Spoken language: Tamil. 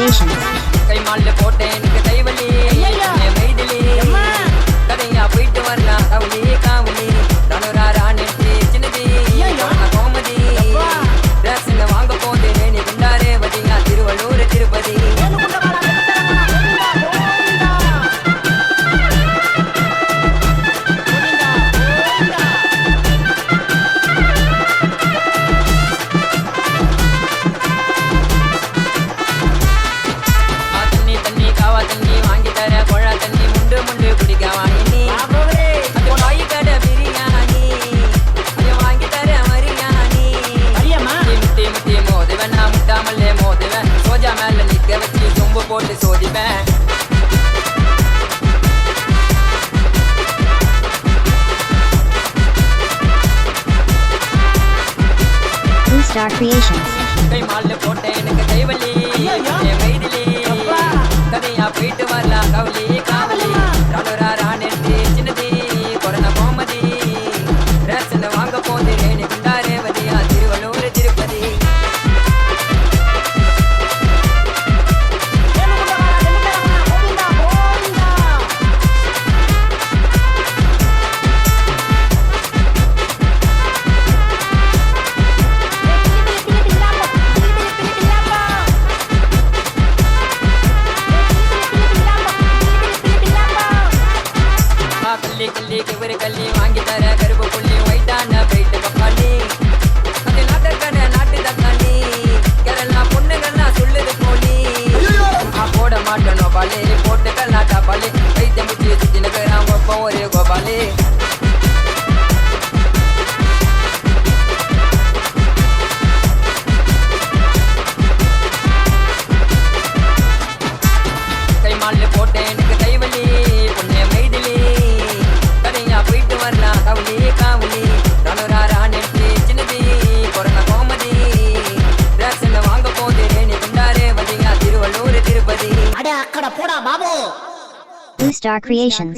Creations. கை மால்ல போட்டேன் எனக்கு கைவலி மைதிலி கதையா போயிட்டு வரலாம் கவுளி காவுளி தனுரா ராணிட்டு சின்னதி கோமதி ரசங்க வாங்க போது நீ குண்டாரே வதியா திருவள்ளூர் திருப்பதி போட்டு சோதிப்பேன் Blue Star Creations. கை மால்ல போட்டேன் எனக்கு கைவலி மைதிலி கதையா போயிட்டு வரலாம் கவுளி காவலி ராணுரா ராணிட்டு சின்னதி கொரோனா கோமதி ரேசன் வாங்க போது நீ குண்டாரே வதியா திருவள்ளூர் திருப்பதி கல்லி கிவரு கல்லி வாங்கி தர கருப்பு புள்ளி ஒயிட்டான போயிட்டு பப்பாளி அது நாட்டுக்கடை நாட்டு தக்காளி கேரளா பொண்ணுகள்லாம் சொல்லுது போலி போட மாட்டேனோ பாலி போட்டுக்கல் நாட்டா பாலி வைத்தியம் முச்சி சுத்தி நகரான் ஒப்பம் ஒரு கோபாலி கை மால்ல போட்டேன் எனக்கு கைவலி பொண்ணே மைதிலி போயிட்டு வரலாம் கவுளி காவுளி தனுரா ராணிட்டு சின்னதி கொரோனா கோமதி ரேசன் வாங்க போது நீ குண்டாரே வதியா திருவள்ளூர் திருப்பதி அட அக்கட போடா பாபு. Blue Star Creations.